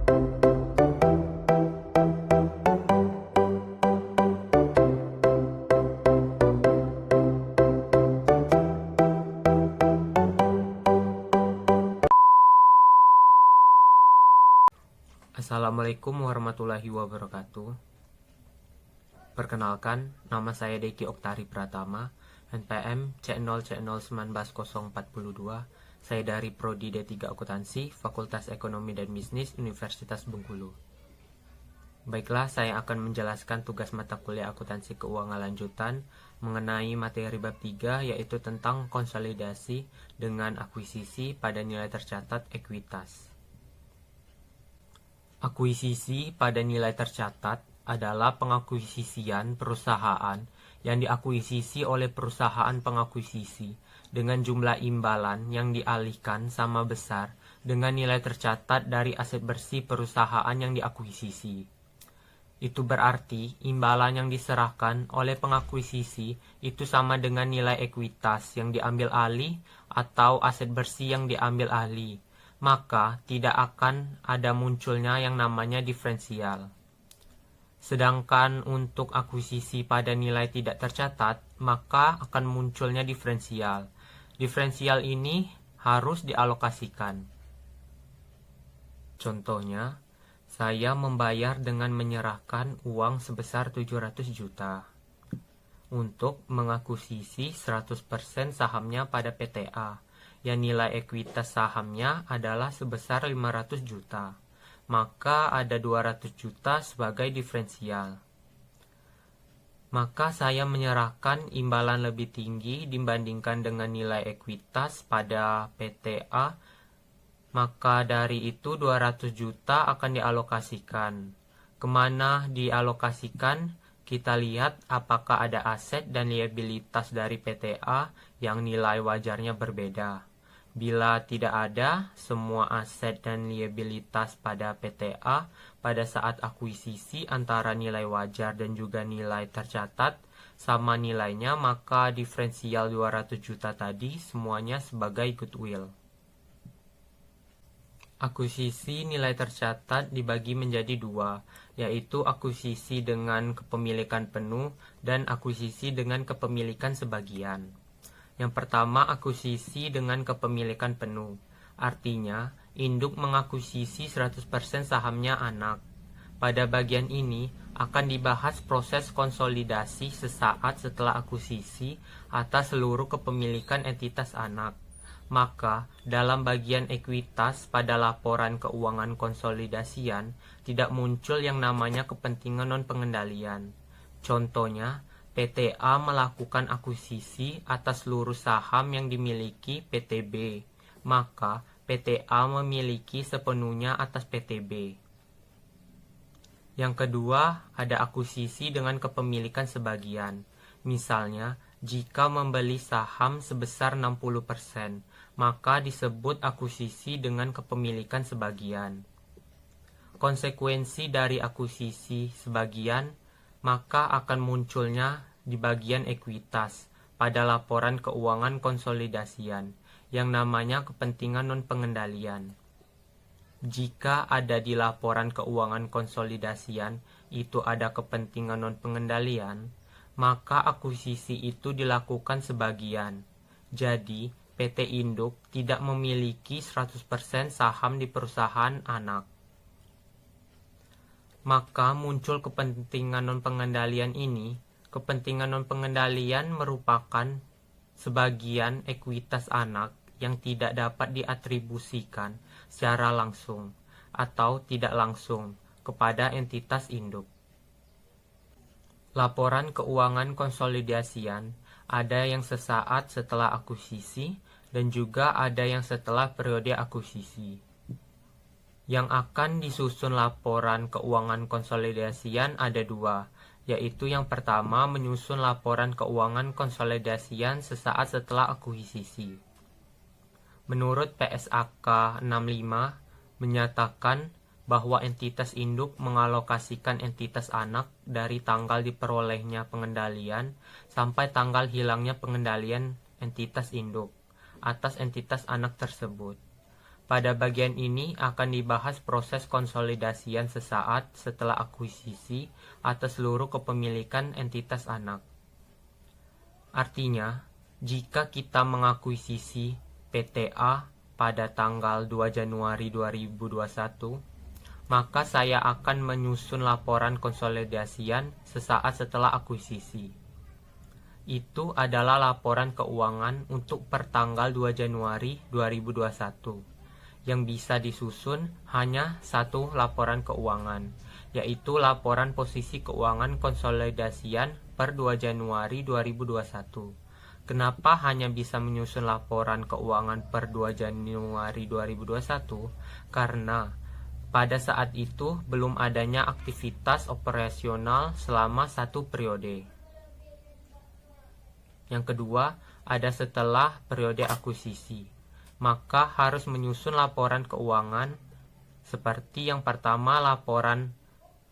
Assalamualaikum warahmatullahi wabarakatuh. Perkenalkan, nama saya Deki Oktari Pratama, NPM C0C0191042. Saya dari Prodi D3 Akuntansi, Fakultas Ekonomi dan Bisnis, Universitas Bengkulu. Baiklah, saya akan menjelaskan tugas mata kuliah akuntansi keuangan lanjutan mengenai materi bab 3, yaitu tentang konsolidasi dengan akuisisi pada nilai tercatat ekuitas. Akuisisi pada nilai tercatat adalah pengakuisisian perusahaan yang diakuisisi oleh perusahaan pengakuisisi dengan jumlah imbalan yang dialihkan sama besar dengan nilai tercatat dari aset bersih perusahaan yang diakuisisi. Itu berarti imbalan yang diserahkan oleh pengakuisisi itu sama dengan nilai ekuitas yang diambil alih atau aset bersih yang diambil alih. Maka tidak akan ada munculnya yang namanya diferensial. Sedangkan untuk akuisisi pada nilai tidak tercatat, maka akan munculnya diferensial. Diferensial ini harus dialokasikan. Contohnya, saya membayar dengan menyerahkan uang sebesar 700 juta untuk mengakuisisi 100% sahamnya pada PTA. Yang nilai ekuitas sahamnya adalah sebesar 500 juta, maka ada 200 juta sebagai diferensial. Maka saya menyerahkan imbalan lebih tinggi dibandingkan dengan nilai ekuitas pada PTA, maka dari itu 200 juta akan dialokasikan. Kemana dialokasikan? Kita lihat apakah ada aset dan liabilitas dari PTA yang nilai wajarnya berbeda. Bila tidak ada, semua aset dan liabilitas pada PTA pada saat akuisisi antara nilai wajar dan juga nilai tercatat sama nilainya, maka diferensial 200 juta tadi semuanya sebagai goodwill. Akuisisi nilai tercatat dibagi menjadi dua, yaitu akuisisi dengan kepemilikan penuh dan akuisisi dengan kepemilikan sebagian. Yang pertama, akuisisi dengan kepemilikan penuh. Artinya, induk mengakuisisi 100% sahamnya anak. Pada bagian ini akan dibahas proses konsolidasi sesaat setelah akuisisi atas seluruh kepemilikan entitas anak. Maka, dalam bagian ekuitas pada laporan keuangan konsolidasian tidak muncul yang namanya kepentingan non-pengendalian. Contohnya, PTA melakukan akuisisi atas seluruh saham yang dimiliki PTB, maka PTA memiliki sepenuhnya atas PTB. Yang kedua, ada akuisisi dengan kepemilikan sebagian. Misalnya, jika membeli saham sebesar 60%, maka disebut akuisisi dengan kepemilikan sebagian. Konsekuensi dari akuisisi sebagian maka akan munculnya di bagian ekuitas pada laporan keuangan konsolidasian yang namanya kepentingan non-pengendalian. Jika ada di laporan keuangan konsolidasian itu ada kepentingan non-pengendalian, maka akuisisi itu dilakukan sebagian. Jadi, PT Induk tidak memiliki 100% saham di perusahaan anak. Maka muncul kepentingan non-pengendalian ini. Kepentingan non-pengendalian merupakan sebagian ekuitas anak yang tidak dapat diatribusikan secara langsung atau tidak langsung kepada entitas induk. Laporan keuangan konsolidasian ada yang sesaat setelah akuisisi dan juga ada yang setelah periode akuisisi. Yang akan disusun laporan keuangan konsolidasian ada dua, yaitu yang pertama menyusun laporan keuangan konsolidasian sesaat setelah akuisisi. Menurut PSAK 65 menyatakan bahwa entitas induk mengalokasikan entitas anak dari tanggal diperolehnya pengendalian sampai tanggal hilangnya pengendalian entitas induk atas entitas anak tersebut. Pada bagian ini akan dibahas proses konsolidasian sesaat setelah akuisisi atas seluruh kepemilikan entitas anak. Artinya, jika kita mengakuisisi PTA pada tanggal 2 Januari 2021, maka saya akan menyusun laporan konsolidasian sesaat setelah akuisisi. Itu adalah laporan keuangan untuk pertanggal 2 Januari 2021. Yang bisa disusun hanya satu laporan keuangan, yaitu laporan posisi keuangan konsolidasian per 2 Januari 2021. Kenapa hanya bisa menyusun laporan keuangan per 2 Januari 2021? Karena pada saat itu belum adanya aktivitas operasional selama satu periode. Yang kedua, ada setelah periode akuisisi. Maka harus menyusun laporan keuangan seperti yang pertama laporan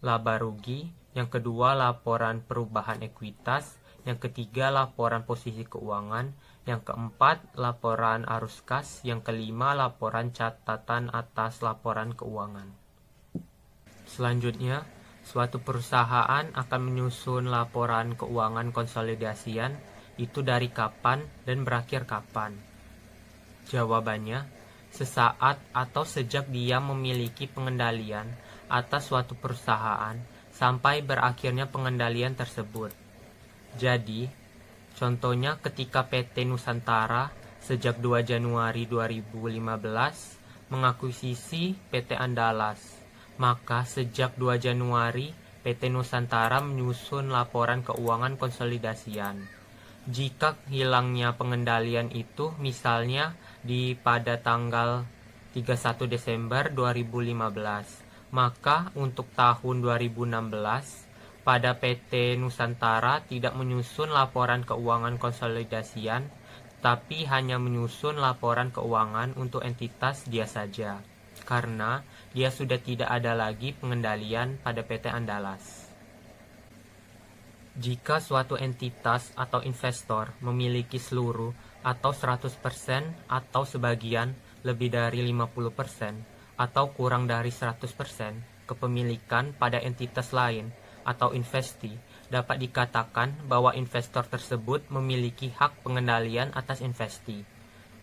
laba rugi, yang kedua laporan perubahan ekuitas, yang ketiga laporan posisi keuangan, yang keempat laporan arus kas, yang kelima laporan catatan atas laporan keuangan. Selanjutnya, suatu perusahaan akan menyusun laporan keuangan konsolidasian itu dari kapan dan berakhir kapan. Jawabannya, sesaat atau sejak dia memiliki pengendalian atas suatu perusahaan sampai berakhirnya pengendalian tersebut. Jadi, contohnya ketika PT Nusantara sejak 2 Januari 2015 mengakuisisi PT Andalas, maka sejak 2 Januari PT Nusantara menyusun laporan keuangan konsolidasian. Jika hilangnya pengendalian itu misalnya pada tanggal 31 Desember 2015, maka untuk tahun 2016 pada PT Nusantara tidak menyusun laporan keuangan konsolidasian, tapi hanya menyusun laporan keuangan untuk entitas dia saja, karena dia sudah tidak ada lagi pengendalian pada PT Andalas. Jika suatu entitas atau investor memiliki seluruh atau 100% atau sebagian lebih dari 50% atau kurang dari 100% kepemilikan pada entitas lain atau investi, dapat dikatakan bahwa investor tersebut memiliki hak pengendalian atas investi.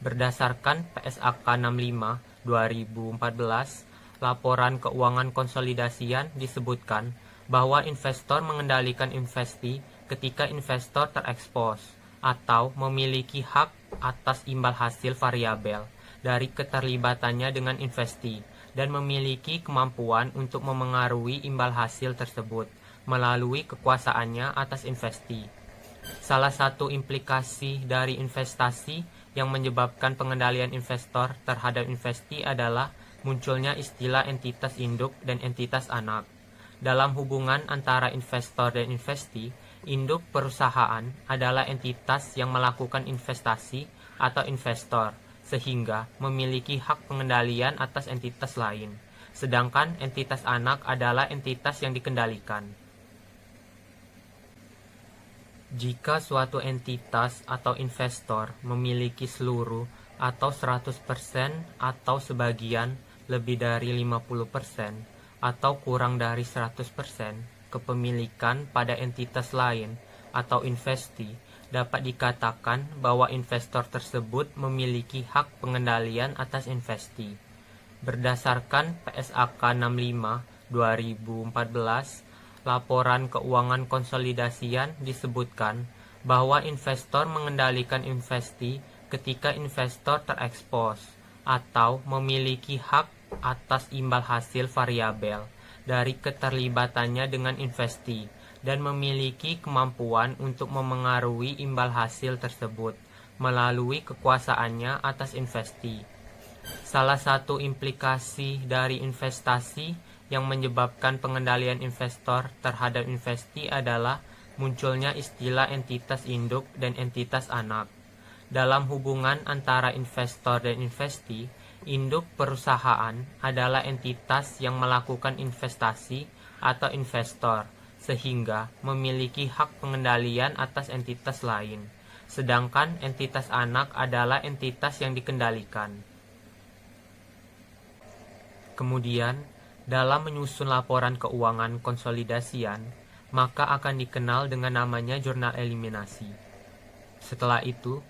Berdasarkan PSAK 65 2014, laporan keuangan konsolidasian disebutkan bahwa investor mengendalikan investi ketika investor terekspos atau memiliki hak atas imbal hasil variabel dari keterlibatannya dengan investi dan memiliki kemampuan untuk memengaruhi imbal hasil tersebut melalui kekuasaannya atas investi. Salah satu implikasi dari investasi yang menyebabkan pengendalian investor terhadap investi adalah munculnya istilah entitas induk dan entitas anak. Dalam hubungan antara investor dan investi, induk perusahaan adalah entitas yang melakukan investasi atau investor, sehingga memiliki hak pengendalian atas entitas lain. Sedangkan entitas anak adalah entitas yang dikendalikan. Jika suatu entitas atau investor memiliki seluruh atau 100% atau sebagian lebih dari 50%, atau kurang dari 100% kepemilikan pada entitas lain atau investi, dapat dikatakan bahwa investor tersebut memiliki hak pengendalian atas investi. Berdasarkan PSAK 65 2014, laporan keuangan konsolidasian disebutkan bahwa investor mengendalikan investi ketika investor terekspos atau memiliki hak atas imbal hasil variabel dari keterlibatannya dengan investi dan memiliki kemampuan untuk memengaruhi imbal hasil tersebut melalui kekuasaannya atas investi. Salah satu implikasi dari investasi yang menyebabkan pengendalian investor terhadap investi adalah munculnya istilah entitas induk dan entitas anak. Dalam hubungan antara investor dan investi, induk perusahaan adalah entitas yang melakukan investasi atau investor, sehingga memiliki hak pengendalian atas entitas lain. Sedangkan entitas anak adalah entitas yang dikendalikan. Kemudian, dalam menyusun laporan keuangan konsolidasian, maka akan dikenal dengan namanya jurnal eliminasi. Setelah itu,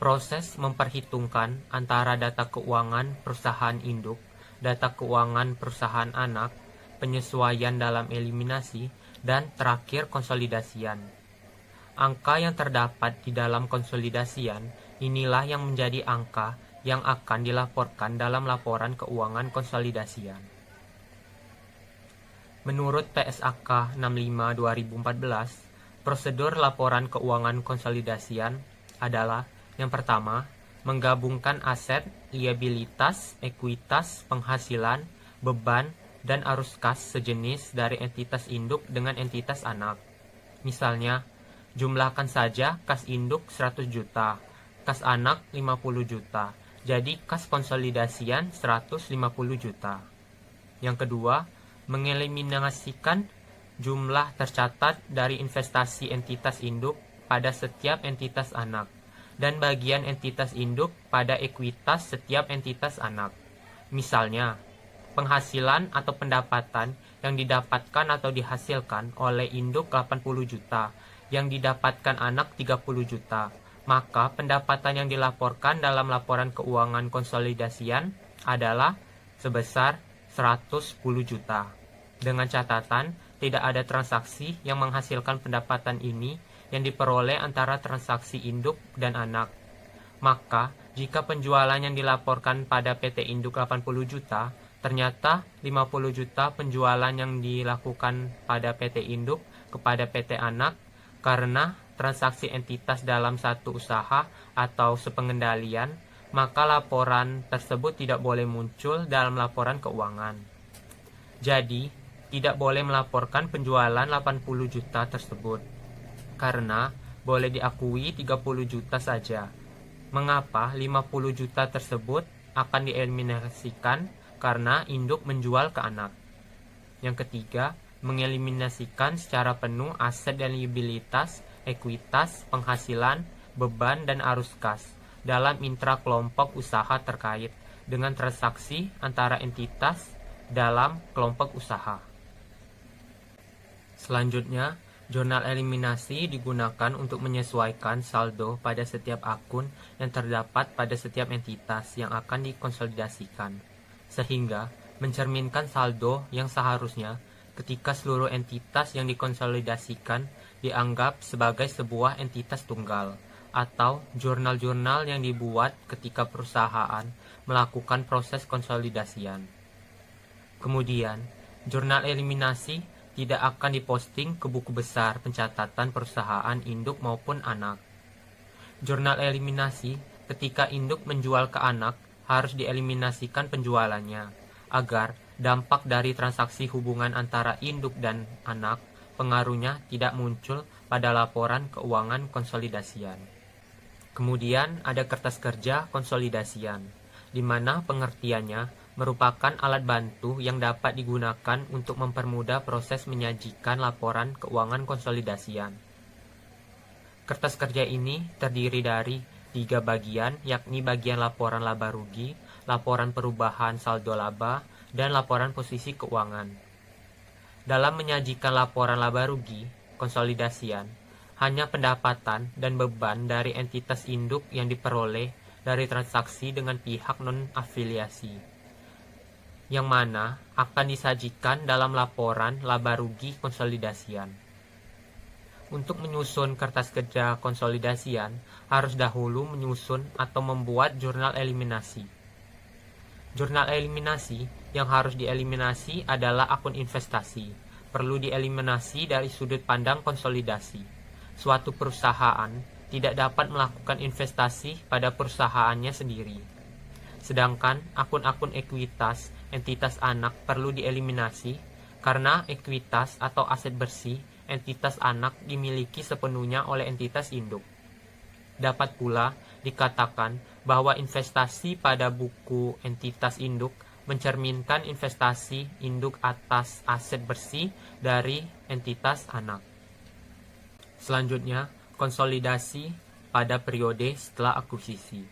proses memperhitungkan antara data keuangan perusahaan induk, data keuangan perusahaan anak, penyesuaian dalam eliminasi, dan terakhir konsolidasian. Angka yang terdapat di dalam konsolidasian inilah yang menjadi angka yang akan dilaporkan dalam laporan keuangan konsolidasian. Menurut PSAK 65/2014, prosedur laporan keuangan konsolidasian adalah yang pertama, menggabungkan aset, liabilitas, ekuitas, penghasilan, beban, dan arus kas sejenis dari entitas induk dengan entitas anak. Misalnya, jumlahkan saja kas induk 100 juta, kas anak 50 juta, jadi kas konsolidasian 150 juta. Yang kedua, mengeliminasikan jumlah tercatat dari investasi entitas induk pada setiap entitas anak, dan bagian entitas induk pada ekuitas setiap entitas anak. Misalnya, penghasilan atau pendapatan yang didapatkan atau dihasilkan oleh induk 80 juta, yang didapatkan anak 30 juta, maka pendapatan yang dilaporkan dalam laporan keuangan konsolidasian adalah sebesar 110 juta. Dengan catatan, tidak ada transaksi yang menghasilkan pendapatan ini yang diperoleh antara transaksi induk dan anak. Maka, jika penjualan yang dilaporkan pada PT Induk 80 juta, ternyata 50 juta penjualan yang dilakukan pada PT Induk kepada PT Anak karena transaksi entitas dalam satu usaha atau sepengendalian, maka laporan tersebut tidak boleh muncul dalam laporan keuangan. Jadi, tidak boleh melaporkan penjualan 80 juta tersebut, karena boleh diakui 30 juta saja. Mengapa 50 juta tersebut akan dieliminasikan? Karena induk menjual ke anak. Yang ketiga, mengeliminasikan secara penuh aset dan liabilitas, ekuitas, penghasilan, beban, dan arus kas dalam intra kelompok usaha terkait dengan transaksi antara entitas dalam kelompok usaha. Selanjutnya, jurnal eliminasi digunakan untuk menyesuaikan saldo pada setiap akun yang terdapat pada setiap entitas yang akan dikonsolidasikan, sehingga mencerminkan saldo yang seharusnya ketika seluruh entitas yang dikonsolidasikan dianggap sebagai sebuah entitas tunggal, atau jurnal-jurnal yang dibuat ketika perusahaan melakukan proses konsolidasian. Kemudian, jurnal eliminasi tidak akan diposting ke buku besar pencatatan perusahaan induk maupun anak. Jurnal eliminasi ketika induk menjual ke anak harus dieliminasikan penjualannya, agar dampak dari transaksi hubungan antara induk dan anak pengaruhnya tidak muncul pada laporan keuangan konsolidasian. Kemudian ada kertas kerja konsolidasian, di mana pengertiannya merupakan alat bantu yang dapat digunakan untuk mempermudah proses menyajikan laporan keuangan konsolidasian. Kertas kerja ini terdiri dari 3 bagian, yakni bagian laporan laba rugi, laporan perubahan saldo laba, dan laporan posisi keuangan. Dalam menyajikan laporan laba rugi konsolidasian, hanya pendapatan dan beban dari entitas induk yang diperoleh dari transaksi dengan pihak non-afiliasi, yang mana akan disajikan dalam laporan laba rugi konsolidasian. Untuk menyusun kertas kerja konsolidasian, harus dahulu menyusun atau membuat jurnal eliminasi. Jurnal eliminasi yang harus dieliminasi adalah akun investasi. Perlu dieliminasi dari sudut pandang konsolidasi. Suatu perusahaan tidak dapat melakukan investasi pada perusahaannya sendiri. Sedangkan akun-akun ekuitas entitas anak perlu dieliminasi karena ekuitas atau aset bersih entitas anak dimiliki sepenuhnya oleh entitas induk. Dapat pula dikatakan bahwa investasi pada buku entitas induk mencerminkan investasi induk atas aset bersih dari entitas anak. Selanjutnya, konsolidasi pada periode setelah akuisisi.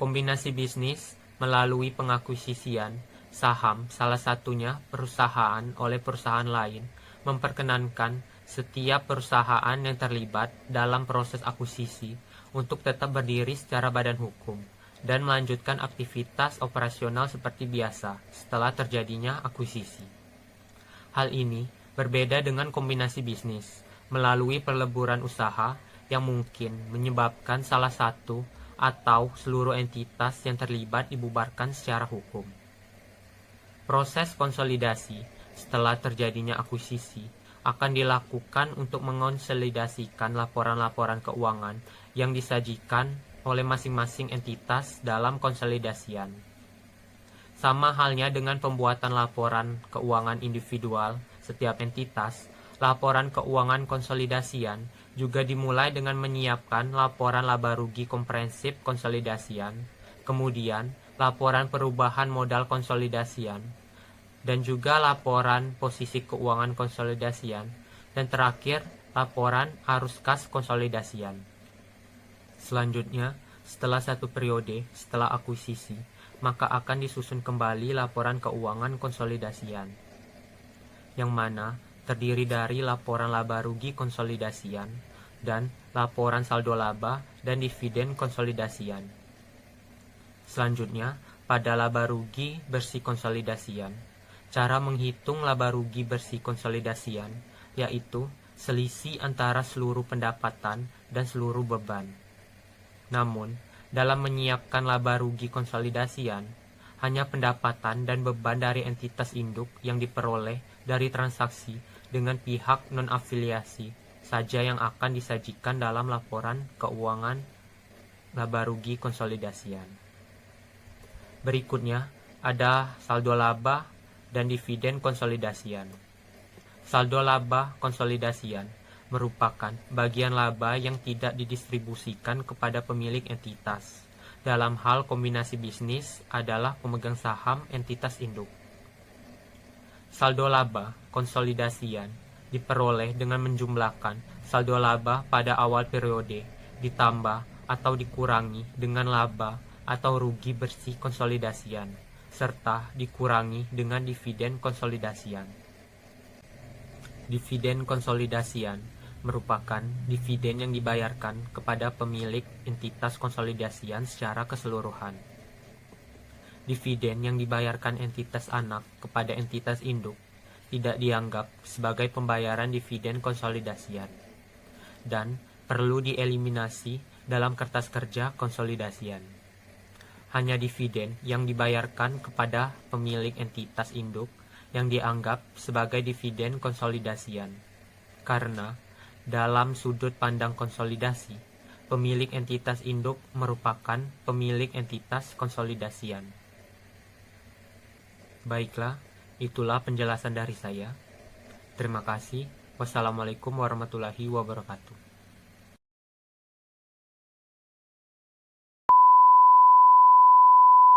Kombinasi bisnis melalui pengakuisisian saham, salah satunya perusahaan oleh perusahaan lain, memperkenankan setiap perusahaan yang terlibat dalam proses akuisisi untuk tetap berdiri secara badan hukum dan melanjutkan aktivitas operasional seperti biasa setelah terjadinya akuisisi. Hal ini berbeda dengan kombinasi bisnis melalui peleburan usaha yang mungkin menyebabkan salah satu atau seluruh entitas yang terlibat dibubarkan secara hukum. Proses konsolidasi setelah terjadinya akuisisi akan dilakukan untuk mengonsolidasikan laporan-laporan keuangan yang disajikan oleh masing-masing entitas dalam konsolidasian. Sama halnya dengan pembuatan laporan keuangan individual setiap entitas, laporan keuangan konsolidasian juga dimulai dengan menyiapkan laporan laba rugi komprehensif konsolidasian, kemudian laporan perubahan modal konsolidasian, dan juga laporan posisi keuangan konsolidasian, dan terakhir laporan arus kas konsolidasian. Selanjutnya, setelah satu periode setelah akuisisi, maka akan disusun kembali laporan keuangan konsolidasian, yang mana terdiri dari laporan laba rugi konsolidasian dan laporan saldo laba dan dividen konsolidasian. Selanjutnya, pada laba rugi bersih konsolidasian, cara menghitung laba rugi bersih konsolidasian yaitu selisih antara seluruh pendapatan dan seluruh beban. Namun, dalam menyiapkan laba rugi konsolidasian, hanya pendapatan dan beban dari entitas induk yang diperoleh dari transaksi dengan pihak non-afiliasi saja yang akan disajikan dalam laporan keuangan laba rugi konsolidasian. Berikutnya, ada saldo laba dan dividen konsolidasian. Saldo laba konsolidasian merupakan bagian laba yang tidak didistribusikan kepada pemilik entitas. Dalam hal kombinasi bisnis adalah pemegang saham entitas induk. Saldo laba konsolidasian diperoleh dengan menjumlahkan saldo laba pada awal periode ditambah atau dikurangi dengan laba atau rugi bersih konsolidasian, serta dikurangi dengan dividen konsolidasian. Dividen konsolidasian merupakan dividen yang dibayarkan kepada pemilik entitas konsolidasian secara keseluruhan. Dividen yang dibayarkan entitas anak kepada entitas induk tidak dianggap sebagai pembayaran dividen konsolidasian dan perlu dieliminasi dalam kertas kerja konsolidasian. Hanya dividen yang dibayarkan kepada pemilik entitas induk yang dianggap sebagai dividen konsolidasian. Karena dalam sudut pandang konsolidasi, pemilik entitas induk merupakan pemilik entitas konsolidasian. Baiklah, itulah penjelasan dari saya. Terima kasih. Wassalamualaikum warahmatullahi wabarakatuh.